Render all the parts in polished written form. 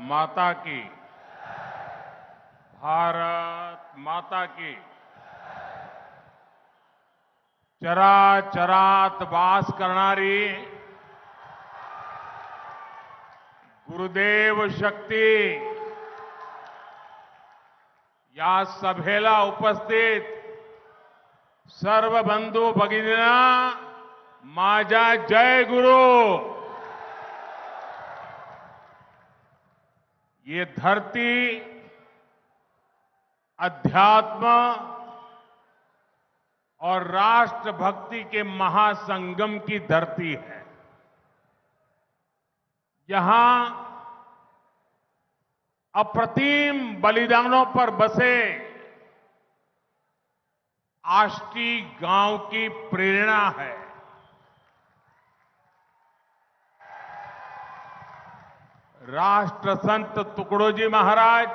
माता की, भारत माता की। चराचरात वास करणारी गुरुदेव शक्ती या सभेला उपस्थित सर्व बंधू भगिनींना माझा जय गुरु। ये धरती अध्यात्म और राष्ट्रभक्ति के महासंगम की धरती है। यहां अप्रतिम बलिदानों पर बसे आष्टी गांव की प्रेरणा है। राष्ट्र संत तुकडोजी महाराज,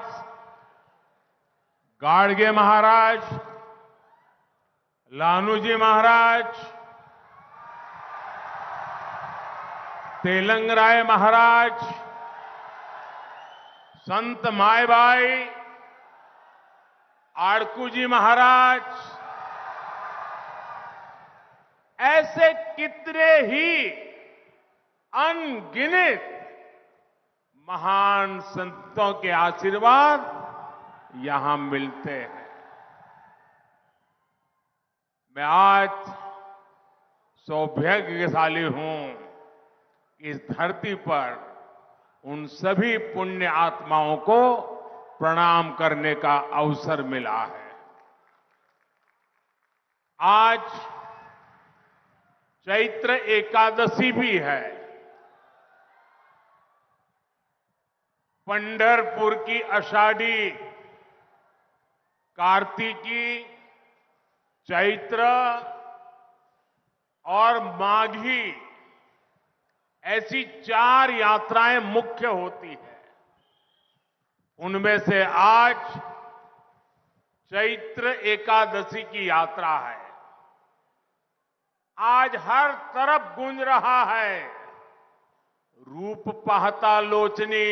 गाडगे महाराज, लालूजी महाराज, तेलंगराय महाराज, संत मायबाई, आड़कूजी महाराज, ऐसे कितने ही अनगिनत महान संतों के आशीर्वाद यहां मिलते हैं। मैं आज सौभाग्यशाली हूं कि इस धरती पर उन सभी पुण्य आत्माओं को प्रणाम करने का अवसर मिला है। आज चैत्र एकादशी भी है। पंढरपुर की आषाढ़ी, कार्तिकी, चैत्र और माघी ऐसी 4 यात्राएं मुख्य होती है। उनमें से आज चैत्र एकादशी की यात्रा है। आज हर तरफ गूंज रहा है, रूप पाहता लोचनी,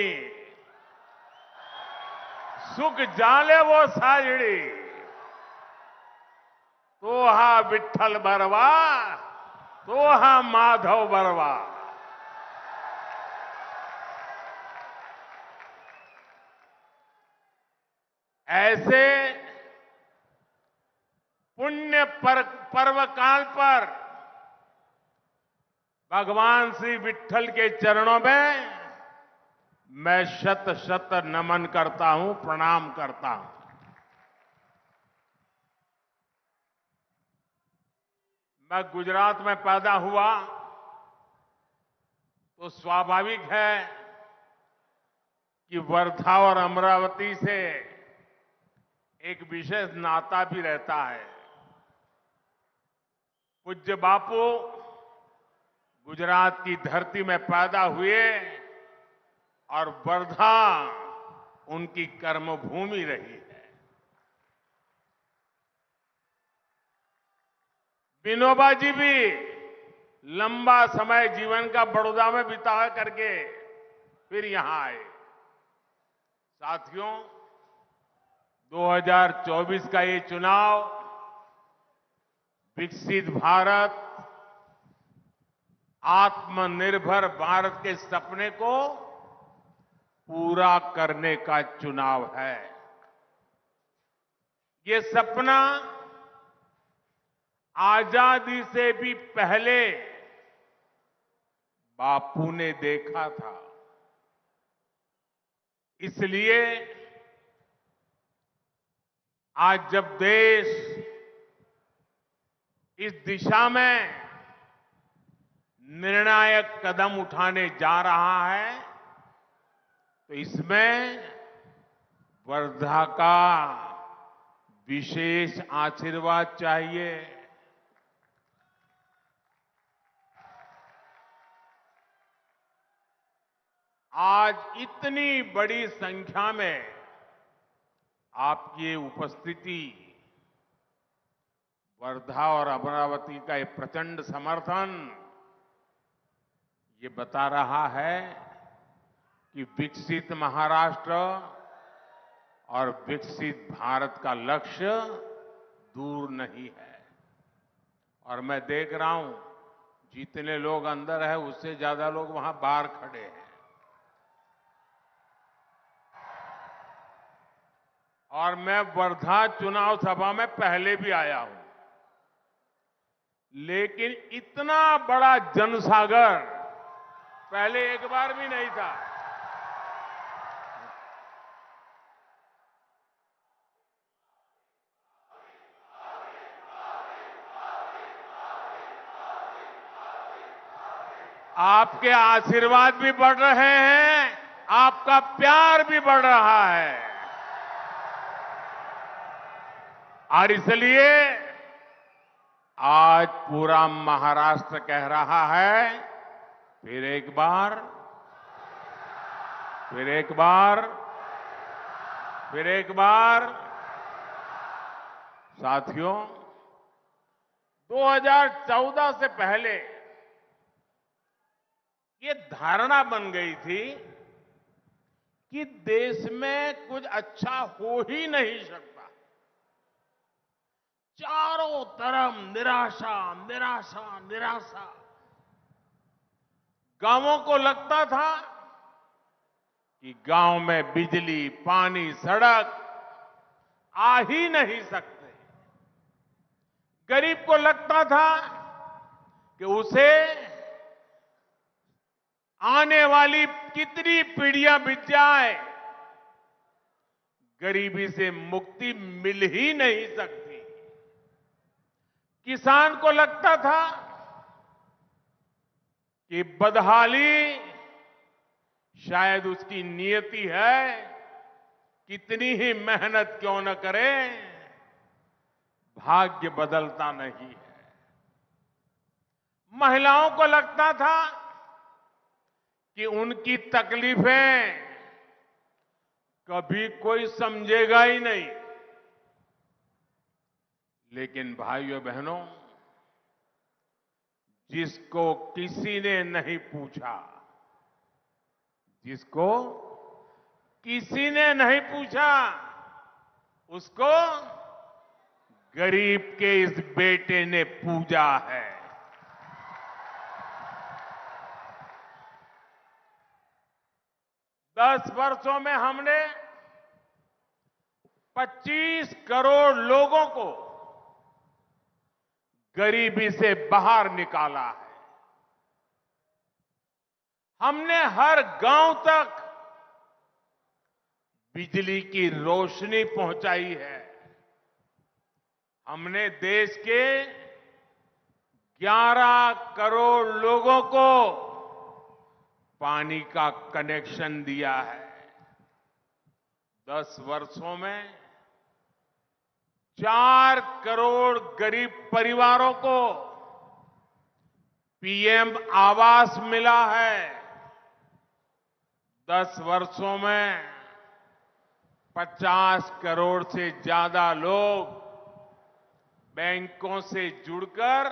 सुख जाले वो साजड़ी, तो हा विठ्ठल बरवा, तो हा माधव बरवा। ऐसे पुण्य पर्व काल पर भगवान श्री विठ्ठल के चरणों में मैं शत शत नमन करता हूं, प्रणाम करता हूं। मैं गुजरात में पैदा हुआ तो स्वाभाविक है कि वर्धा और अमरावती से एक विशेष नाता भी रहता है। पूज्य बापू गुजरात की धरती में पैदा हुए और वर्धा उनकी कर्मभूमि रही है। विनोबा जी भी लंबा समय जीवन का बड़ौदा में बिता करके फिर यहां आए। साथियों, 2024 का ये चुनाव विकसित भारत, आत्मनिर्भर भारत के सपने को पूरा करने का चुनाव है। ये सपना आजादी से भी पहले बापू ने देखा था। इसलिए आज जब देश इस दिशा में निर्णायक कदम उठाने जा रहा है तो इसमें वर्धा का विशेष आशीर्वाद चाहिए। आज इतनी बड़ी संख्या में आपकी उपस्थिति, वर्धा और अमरावती का ये प्रचंड समर्थन, ये बता रहा है कि विकसित महाराष्ट्र और विकसित भारत का लक्ष्य दूर नहीं है। और मैं देख रहा हूं जितने लोग अंदर हैं उससे ज्यादा लोग वहां बाहर खड़े हैं। और मैं वर्धा चुनाव सभा में पहले भी आया हूं, लेकिन इतना बड़ा जनसागर पहले एक बार भी नहीं था। आपके आशीर्वाद भी बढ़ रहे हैं, आपका प्यार भी बढ़ रहा है। और इसलिए आज पूरा महाराष्ट्र कह रहा है, फिर एक बार, फिर एक बार, फिर एक बार। साथियों, 2014 से पहले ये धारणा बन गई थी कि देश में कुछ अच्छा हो ही नहीं सकता। चारों तरफ निराशा, निराशा, निराशा। गांवों को लगता था कि गांव में बिजली, पानी, सड़क आ ही नहीं सकते। गरीब को लगता था कि उसे आने वाली कितनी पीढ़ियां बीत जाए, गरीबी से मुक्ति मिल ही नहीं सकती। किसान को लगता था कि बदहाली शायद उसकी नियति है, कितनी ही मेहनत क्यों न करे, भाग्य बदलता नहीं है। महिलाओं को लगता था कि उनकी तकलीफें कभी कोई समझेगा ही नहीं। लेकिन भाइयों बहनों, जिसको किसी ने नहीं पूछा, जिसको किसी ने नहीं पूछा, उसको गरीब के इस बेटे ने पूजा है। 10 वर्षों में हमने 25 करोड़ लोगों को गरीबी से बाहर निकाला है। हमने हर गांव तक बिजली की रोशनी पहुंचाई है। हमने देश के 11 करोड़ लोगों को पानी का कनेक्शन दिया है। 10 वर्षों में 4 करोड़ गरीब परिवारों को पीएम आवास मिला है। 10 वर्षों में 50 करोड़ से ज्यादा लोग बैंकों से जुड़कर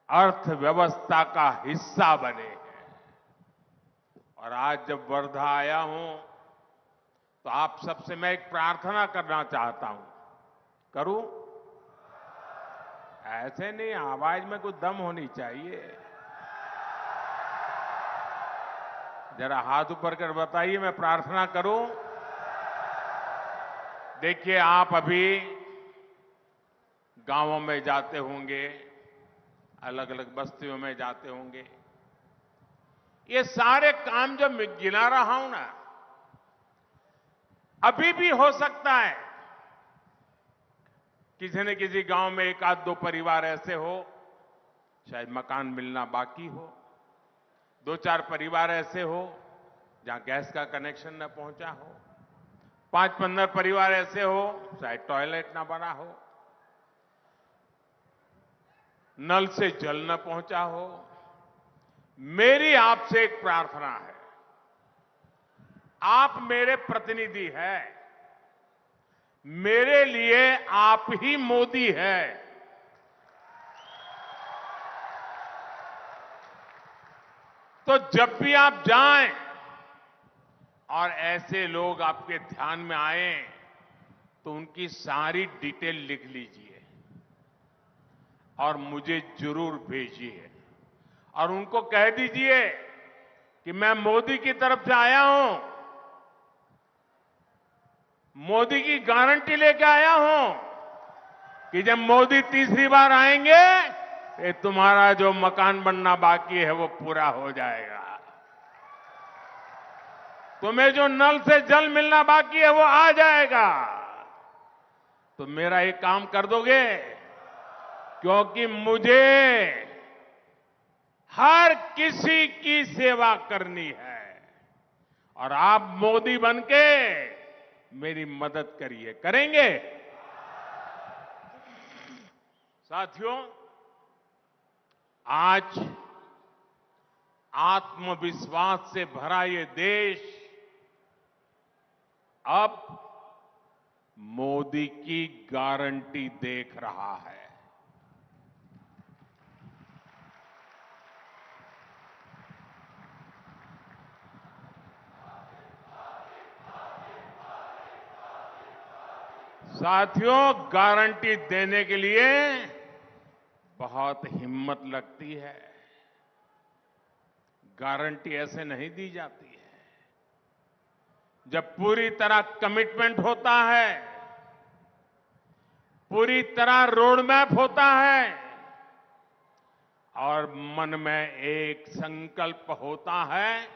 अर्थव्यवस्था का हिस्सा बने हैं। और आज जब वर्धा आया हूं तो आप सबसे मैं एक प्रार्थना करना चाहता हूं। करूं? ऐसे नहीं, आवाज में कुछ दम होनी चाहिए। जरा हाथ ऊपर कर बताइए, मैं प्रार्थना करूं। देखिए, आप अभी गांवों में जाते होंगे, अलग अलग बस्तियों में जाते होंगे। ये सारे काम जो मैं गिना रहा हूं ना, अभी भी हो सकता है किसी न किसी गांव में 1 आध 2 परिवार ऐसे हो, शायद मकान मिलना बाकी हो। 2-4 परिवार ऐसे हो जहां गैस का कनेक्शन न पहुंचा हो। 5-15 परिवार ऐसे हो शायद टॉयलेट न बना हो, नल से जल न पहुंचा हो। मेरी आपसे एक प्रार्थना है, आप मेरे प्रतिनिधि हैं, मेरे लिए आप ही मोदी है। तो जब भी आप जाएं, और ऐसे लोग आपके ध्यान में आए तो उनकी सारी डिटेल लिख लीजिए और मुझे जरूर भेजिए और उनको कह दीजिए कि मैं मोदी की तरफ से आया हूं, मोदी की गारंटी लेके आया हूं कि जब मोदी तीसरी बार आएंगे तो तुम्हारा जो मकान बनना बाकी है वो पूरा हो जाएगा। तुम्हें जो नल से जल मिलना बाकी है वो आ जाएगा। तो मेरा एक काम कर दोगे, क्योंकि मुझे हर किसी की सेवा करनी है और आप मोदी बनके मेरी मदद करिए। करेंगे? साथियों, आज आत्मविश्वास से भरा ये देश अब मोदी की गारंटी देख रहा है। साथियों, गारंटी देने के लिए बहुत हिम्मत लगती है। गारंटी ऐसे नहीं दी जाती है। जब पूरी तरह कमिटमेंट होता है, पूरी तरह रोड मैप होता है और मन में एक संकल्प होता है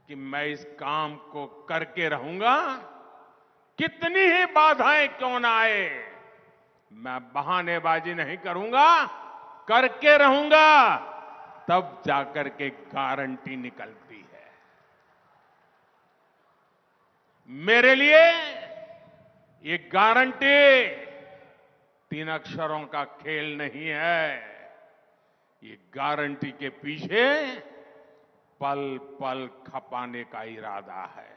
कि मैं इस काम को करके रहूंगा, कितनी ही बाधाएं क्यों ना आए, मैं बहानेबाजी नहीं करूंगा, करके रहूंगा, तब जाकर के गारंटी निकलती है। मेरे लिए ये गारंटी 3 अक्षरों का खेल नहीं है। ये गारंटी के पीछे पल पल खपाने का इरादा है।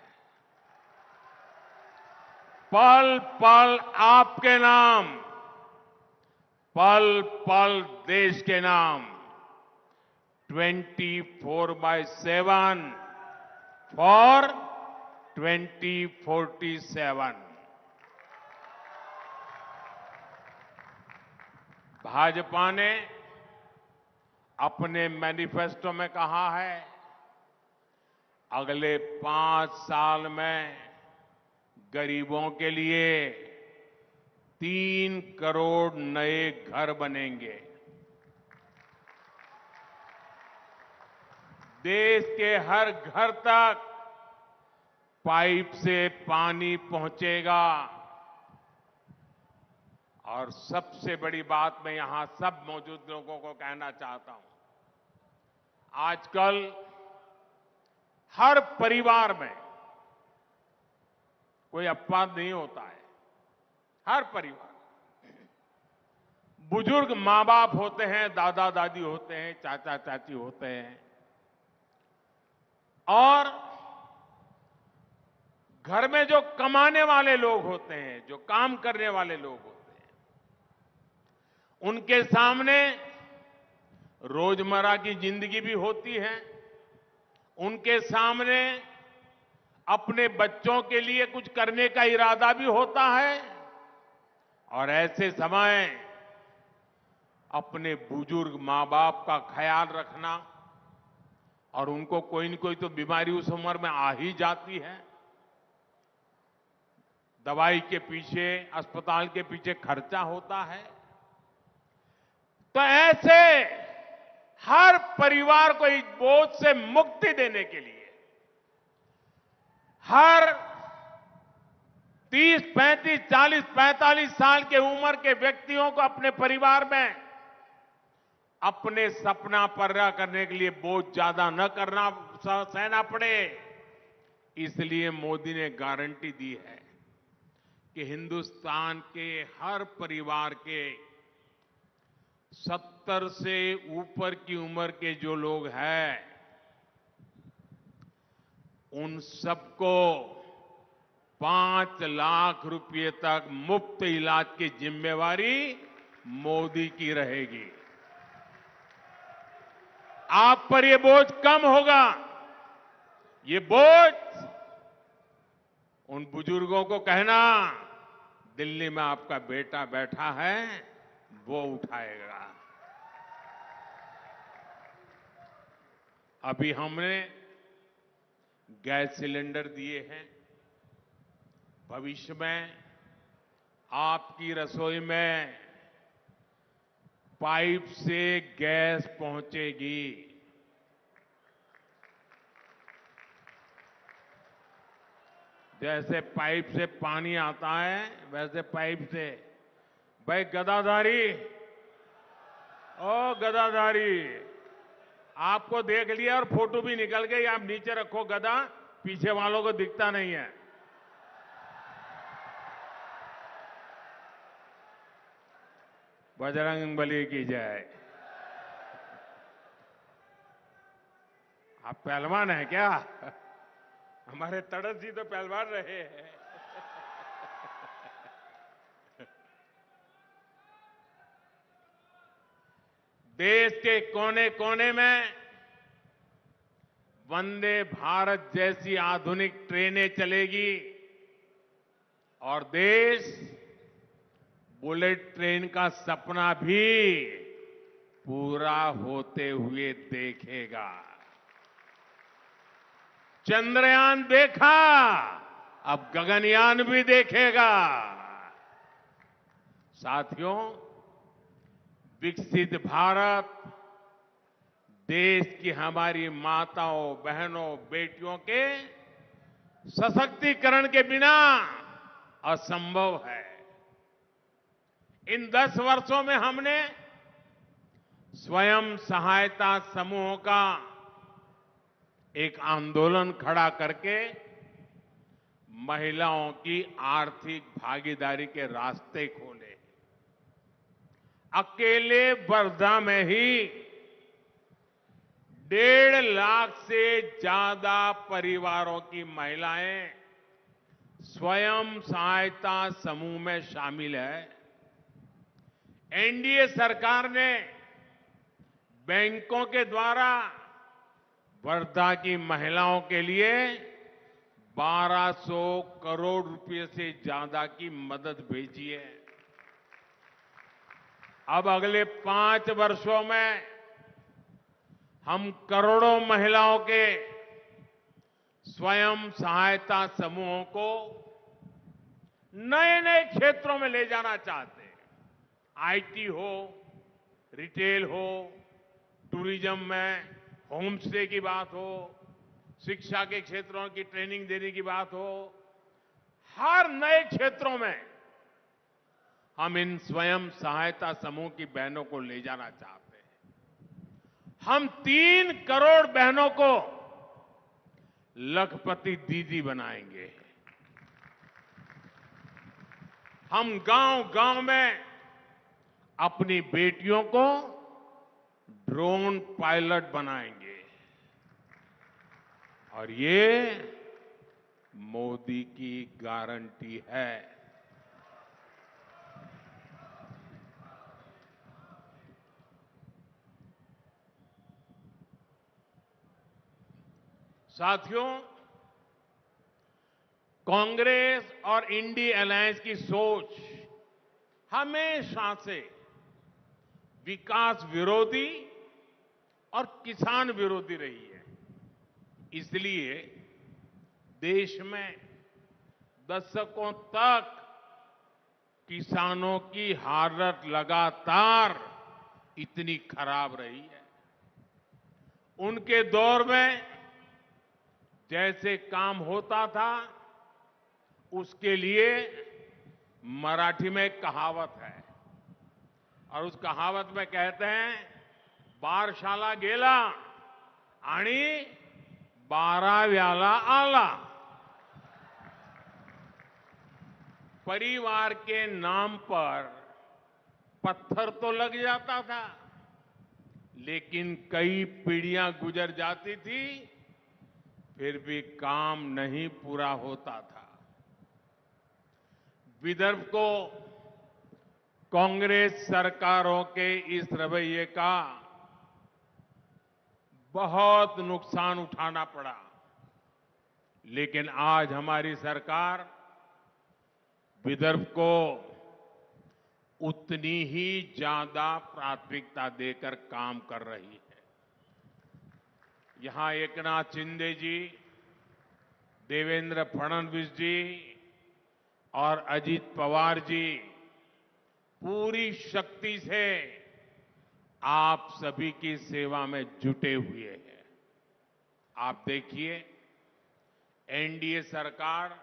पल पल आपके नाम, पल पल देश के नाम, 24/7 फॉर 2047। भाजपा ने अपने मैनिफेस्टो में कहा है, अगले 5 साल में गरीबों के लिए 3 करोड़ नए घर बनेंगे। देश के हर घर तक पाइप से पानी पहुंचेगा। और सबसे बड़ी बात मैं यहां सब मौजूद लोगों को कहना चाहता हूं, आजकल हर परिवार में कोई अपवाद नहीं होता है। हर परिवार, बुजुर्ग मां बाप होते हैं, दादा दादी होते हैं, चाचा चाची होते हैं और घर में जो कमाने वाले लोग होते हैं, जो काम करने वाले लोग होते हैं, उनके सामने रोजमर्रा की जिंदगी भी होती है। उनके सामने अपने बच्चों के लिए कुछ करने का इरादा भी होता है और ऐसे समय अपने बुजुर्ग मां बाप का ख्याल रखना, और उनको कोई न कोई तो बीमारी उस उम्र में आ ही जाती है। दवाई के पीछे, अस्पताल के पीछे खर्चा होता है। तो ऐसे हर परिवार को इस बोझ से मुक्ति देने के लिए हर 30, 35, 40, 45 साल के उम्र के व्यक्तियों को अपने परिवार में अपने सपना पूरा करने के लिए बोझ ज्यादा न करना सहना पड़े, इसलिए मोदी ने गारंटी दी है कि हिंदुस्तान के हर परिवार के 70 से ऊपर की उम्र के जो लोग हैं, उन सबको 5 लाख रुपए तक मुफ्त इलाज की जिम्मेवारी मोदी की रहेगी। आप पर ये बोझ कम होगा। ये बोझ उन बुजुर्गों को कहना दिल्ली में आपका बेटा बैठा है, वो उठाएगा। अभी हमने गैस सिलेंडर दिए हैं। भविष्य में आपकी रसोई में पाइप से गैस पहुंचेगी। जैसे पाइप से पानी आता है, वैसे पाइप से। भाई गदाधारी, ओ गदाधारी, आपको देख लिया और फोटो भी निकल गई। आप नीचे रखो गदा, पीछे वालों को दिखता नहीं है। बजरंग बली की जय। आप पहलवान हैं क्या? हमारे तड़स जी तो पहलवान रहे हैं। देश के कोने कोने में वंदे भारत जैसी आधुनिक ट्रेनें चलेगी और देश बुलेट ट्रेन का सपना भी पूरा होते हुए देखेगा। चंद्रयान देखा, अब गगनयान भी देखेगा। साथियों, विकसित भारत देश की हमारी माताओं, बहनों, बेटियों के सशक्तिकरण के बिना असंभव है। इन 10 वर्षों में हमने स्वयं सहायता समूहों का एक आंदोलन खड़ा करके महिलाओं की आर्थिक भागीदारी के रास्ते खोले। अकेले वर्धा में ही 1.5 लाख से ज्यादा परिवारों की महिलाएं स्वयं सहायता समूह में शामिल है। एनडीए सरकार ने बैंकों के द्वारा वर्धा की महिलाओं के लिए 1200 करोड़ रुपए से ज्यादा की मदद भेजी है। अब अगले 5 वर्षों में हम करोड़ों महिलाओं के स्वयं सहायता समूहों को नए नए क्षेत्रों में ले जाना चाहते हैं। आईटी हो, रिटेल हो, टूरिज्म में होम स्टे की बात हो, शिक्षा के क्षेत्रों की ट्रेनिंग देने की बात हो, हर नए क्षेत्रों में हम इन स्वयं सहायता समूह की बहनों को ले जाना चाहते हैं। हम 3 करोड़ बहनों को लखपति दीदी बनाएंगे। हम गांव-गांव में अपनी बेटियों को ड्रोन पायलट बनाएंगे और ये मोदी की गारंटी है। साथियों, कांग्रेस और इंडी अलायंस की सोच हमेशा से विकास विरोधी और किसान विरोधी रही है। इसलिए देश में दशकों तक किसानों की हालत लगातार इतनी खराब रही है। उनके दौर में जैसे काम होता था, उसके लिए मराठी में एक कहावत है और उस कहावत में कहते हैं, बारशाला गेला आणि 12व्याला आला। परिवार के नाम पर पत्थर तो लग जाता था, लेकिन कई पीढ़ियां गुजर जाती थी, फिर भी काम नहीं पूरा होता था। विदर्भ को कांग्रेस सरकारों के इस रवैये का बहुत नुकसान उठाना पड़ा, लेकिन आज हमारी सरकार विदर्भ को उतनी ही ज्यादा प्राथमिकता देकर काम कर रही है। यहां एकनाथ शिंदे जी, देवेंद्र फडणवीस जी और अजीत पवार जी पूरी शक्ति से आप सभी की सेवा में जुटे हुए हैं। आप देखिए, एनडीए सरकार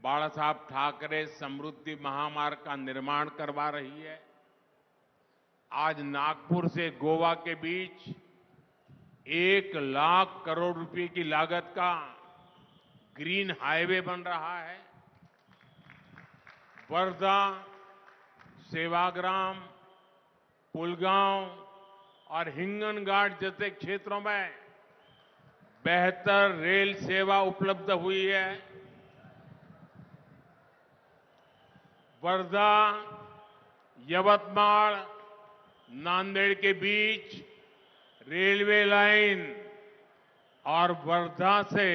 बाला साहब ठाकरे समृद्धि महामार्ग का निर्माण करवा रही है। आज नागपुर से गोवा के बीच 1,00,000 करोड़ रुपए की लागत का ग्रीन हाईवे बन रहा है। वर्धा, सेवाग्राम, पुलगांव और हिंगनघाट जैसे क्षेत्रों में बेहतर रेल सेवा उपलब्ध हुई है। वर्धा, यवतमाळ, नांदेड़ के बीच रेलवे लाइन और वर्धा से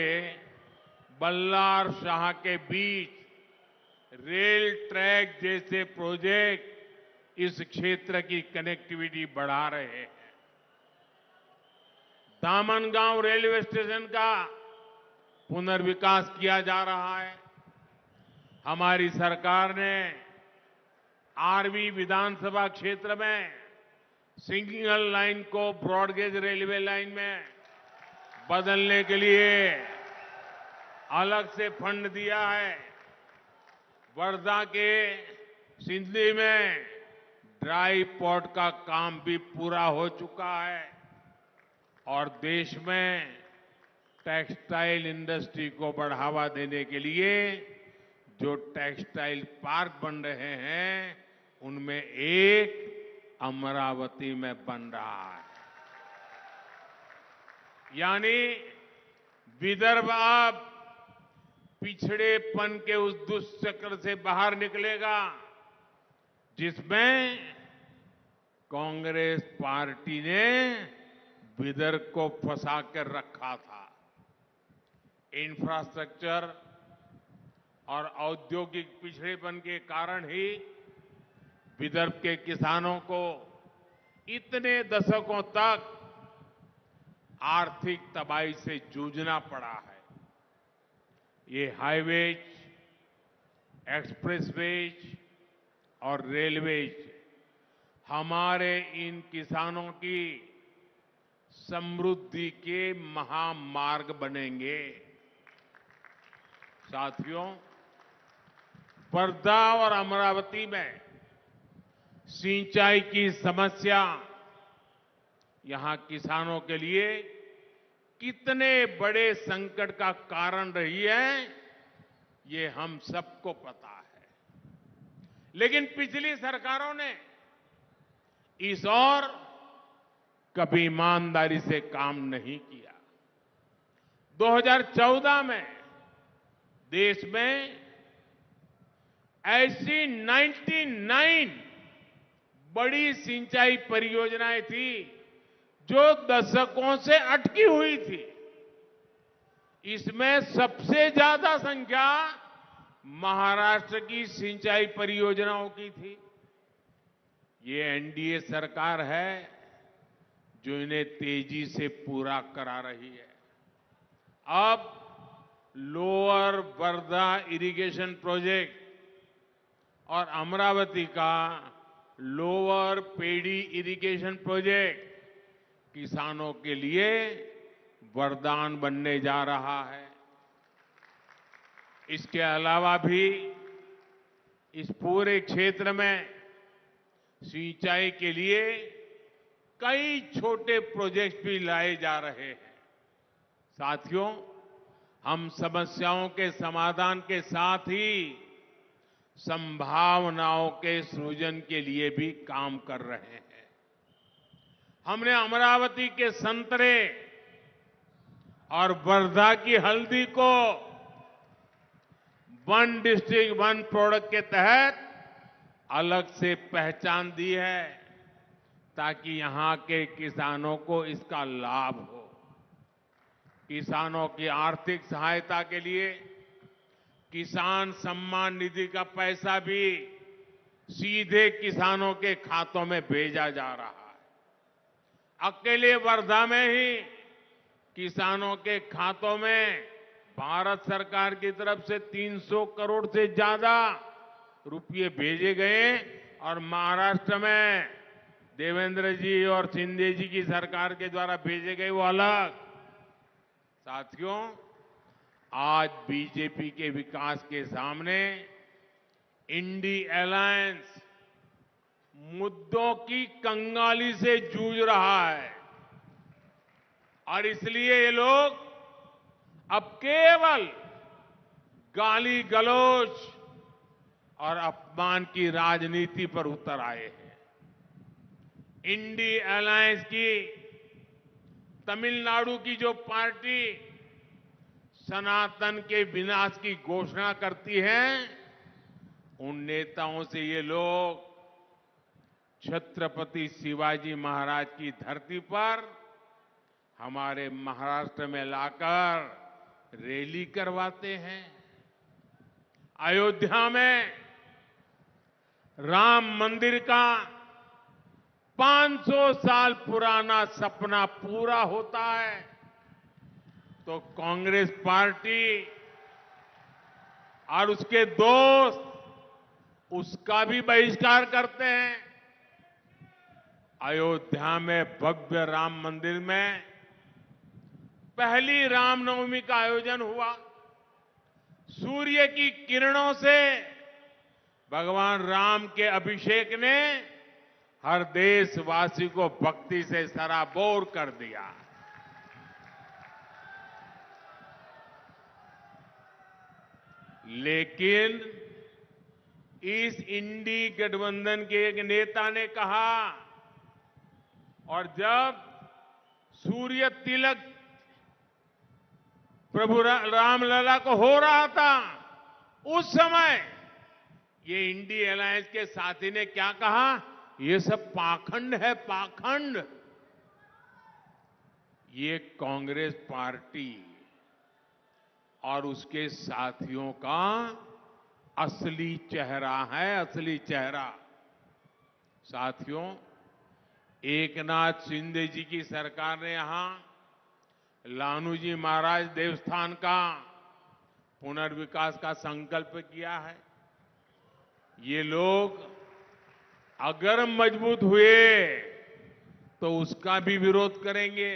बल्लार शाह के बीच रेल ट्रैक जैसे प्रोजेक्ट इस क्षेत्र की कनेक्टिविटी बढ़ा रहे हैं। दामनगांव रेलवे स्टेशन का पुनर्विकास किया जा रहा है। हमारी सरकार ने आरवी विधानसभा क्षेत्र में सिंगल लाइन को ब्रॉडगेज रेलवे लाइन में बदलने के लिए अलग से फंड दिया है। वर्धा के सिंधली में ड्राई पोर्ट का काम भी पूरा हो चुका है और देश में टेक्सटाइल इंडस्ट्री को बढ़ावा देने के लिए जो टेक्सटाइल पार्क बन रहे हैं उनमें एक अमरावती में बन रहा है। यानी विदर्भ अब पिछड़ेपन के उस दुष्चक्र से बाहर निकलेगा जिसमें कांग्रेस पार्टी ने विदर्भ को फंसा कर रखा था। इंफ्रास्ट्रक्चर और औद्योगिक पिछड़ेपन के कारण ही विदर्भ के किसानों को इतने दशकों तक आर्थिक तबाही से जूझना पड़ा है। ये हाईवेज, एक्सप्रेसवेज और रेलवेज हमारे इन किसानों की समृद्धि के महामार्ग बनेंगे। साथियों, वर्धा और अमरावती में सिंचाई की समस्या यहां किसानों के लिए कितने बड़े संकट का कारण रही है, ये हम सबको पता है। लेकिन पिछली सरकारों ने इस ओर कभी ईमानदारी से काम नहीं किया। 2014 में देश में ऐसी 99 बड़ी सिंचाई परियोजनाएं थी जो दशकों से अटकी हुई थी। इसमें सबसे ज्यादा संख्या महाराष्ट्र की सिंचाई परियोजनाओं की थी। ये एनडीए सरकार है जो इन्हें तेजी से पूरा करा रही है। अब लोअर वर्धा इरिगेशन प्रोजेक्ट और अमरावती का लोअर पेडी इरिगेशन प्रोजेक्ट किसानों के लिए वरदान बनने जा रहा है। इसके अलावा भी इस पूरे क्षेत्र में सिंचाई के लिए कई छोटे प्रोजेक्ट भी लाए जा रहे हैं। साथियों, हम समस्याओं के समाधान के साथ ही संभावनाओं के सृजन के लिए भी काम कर रहे हैं। हमने अमरावती के संतरे और वर्धा की हल्दी को वन डिस्ट्रिक्ट वन प्रोडक्ट के तहत अलग से पहचान दी है ताकि यहां के किसानों को इसका लाभ हो। किसानों की आर्थिक सहायता के लिए किसान सम्मान निधि का पैसा भी सीधे किसानों के खातों में भेजा जा रहा है। अकेले वर्धा में ही किसानों के खातों में भारत सरकार की तरफ से 300 करोड़ से ज्यादा रुपये भेजे गए और महाराष्ट्र में देवेंद्र जी और शिंदे जी की सरकार के द्वारा भेजे गए वो अलग। साथियों, आज बीजेपी के विकास के सामने इंडी अलायंस मुद्दों की कंगाली से जूझ रहा है और इसलिए ये लोग अब केवल गाली गलौज और अपमान की राजनीति पर उतर आए हैं। इंडी अलायंस की तमिलनाडु की जो पार्टी सनातन के विनाश की घोषणा करती है, उन नेताओं से ये लोग छत्रपति शिवाजी महाराज की धरती पर हमारे महाराष्ट्र में लाकर रैली करवाते हैं। अयोध्या में राम मंदिर का 500 साल पुराना सपना पूरा होता है तो कांग्रेस पार्टी और उसके दोस्त उसका भी बहिष्कार करते हैं। अयोध्या में भव्य राम मंदिर में पहली रामनवमी का आयोजन हुआ। सूर्य की किरणों से भगवान राम के अभिषेक ने हर देशवासी को भक्ति से सराबोर कर दिया। लेकिन इस इंडी गठबंधन के एक नेता ने कहा और जब सूर्य तिलक प्रभु रामलला को हो रहा था उस समय ये इंडी अलायंस के साथी ने क्या कहा, ये सब पाखंड है, पाखंड। ये कांग्रेस पार्टी और उसके साथियों का असली चेहरा है, असली चेहरा। साथियों, एकनाथ शिंदे जी की सरकार ने यहां लालूजी महाराज देवस्थान का पुनर्विकास का संकल्प किया है। ये लोग अगर मजबूत हुए तो उसका भी विरोध करेंगे।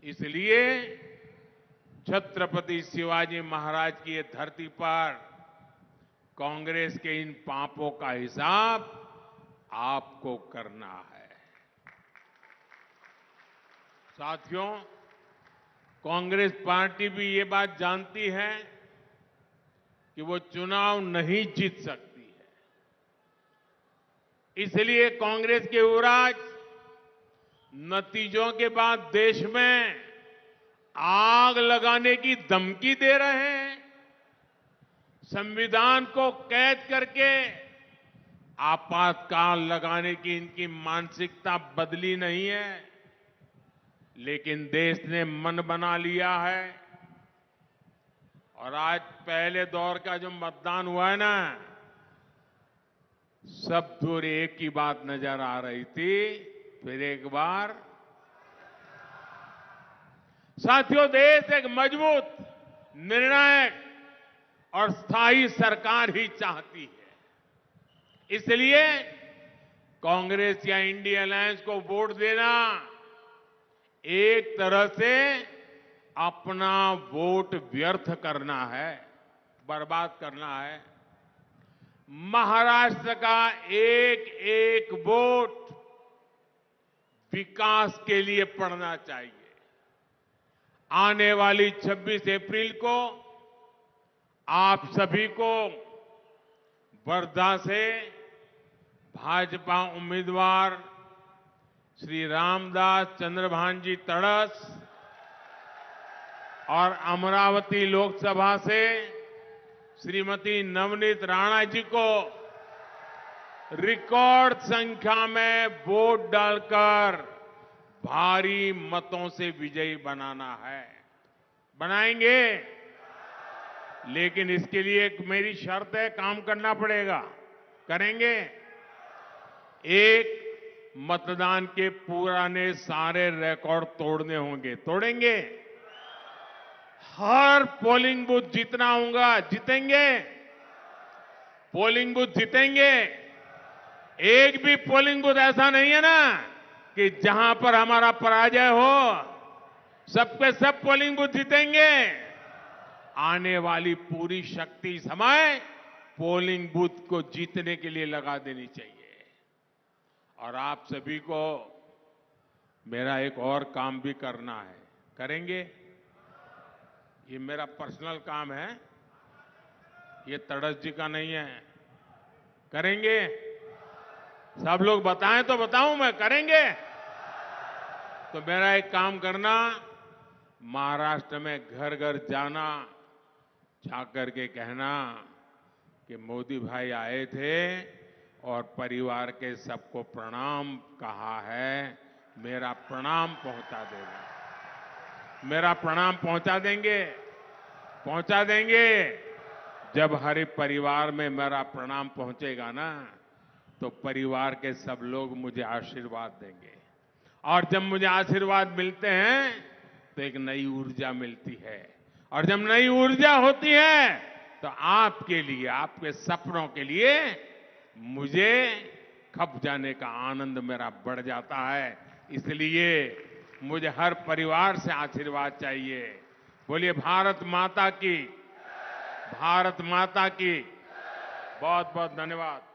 इसलिए छत्रपति शिवाजी महाराज की ये धरती पर कांग्रेस के इन पापों का हिसाब आपको करना है। साथियों, कांग्रेस पार्टी भी ये बात जानती है कि वो चुनाव नहीं जीत सकती है। इसलिए कांग्रेस के युवराज नतीजों के बाद देश में आग लगाने की धमकी दे रहे हैं। संविधान को कैद करके आपातकाल लगाने की इनकी मानसिकता बदली नहीं है, लेकिन देश ने मन बना लिया है। और आज पहले दौर का जो मतदान हुआ है ना, सब दूर एक ही बात नजर आ रही थी, फिर एक बार। साथियों, देश एक मजबूत, निर्णायक और स्थायी सरकार ही चाहती है। इसलिए कांग्रेस या इंडिया अलायंस को वोट देना एक तरह से अपना वोट व्यर्थ करना है, बर्बाद करना है। महाराष्ट्र का एक एक वोट विकास के लिए पड़ना चाहिए। आने वाली 26 अप्रैल को आप सभी को वर्धा से भाजपा उम्मीदवार श्री रामदास चंद्रभानजी तड़स और अमरावती लोकसभा से श्रीमती नवनीत राणा जी को रिकॉर्ड संख्या में वोट डालकर भारी मतों से विजयी बनाना है। बनाएंगे। लेकिन इसके लिए एक मेरी शर्त है, काम करना पड़ेगा। करेंगे। एक, मतदान के पुराने सारे रिकॉर्ड तोड़ने होंगे। तोड़ेंगे। हर पोलिंग बूथ जीतना होगा। जीतेंगे। पोलिंग बूथ जीतेंगे। एक भी पोलिंग बूथ ऐसा नहीं है ना कि जहां पर हमारा पराजय हो। सबके सब पोलिंग बूथ जीतेंगे। आने वाली पूरी शक्ति समय पोलिंग बूथ को जीतने के लिए लगा देनी चाहिए। और आप सभी को मेरा एक और काम भी करना है। करेंगे। ये मेरा पर्सनल काम है, ये तड़स जी का नहीं है। करेंगे। सब लोग बताएं तो बताऊं मैं। करेंगे। तो मेरा एक काम करना, महाराष्ट्र में घर घर जाना, जाकर के कहना कि मोदी भाई आए थे और परिवार के सबको प्रणाम कहा है, मेरा प्रणाम पहुंचा देना। मेरा प्रणाम पहुंचा देंगे। पहुंचा देंगे। जब हर परिवार में मेरा प्रणाम पहुंचेगा ना, तो परिवार के सब लोग मुझे आशीर्वाद देंगे। और जब मुझे आशीर्वाद मिलते हैं तो एक नई ऊर्जा मिलती है। और जब नई ऊर्जा होती है तो आपके लिए, आपके सपनों के लिए मुझे खप जाने का आनंद मेरा बढ़ जाता है। इसलिए मुझे हर परिवार से आशीर्वाद चाहिए। बोलिए भारत माता की। भारत माता की। बहुत बहुत धन्यवाद।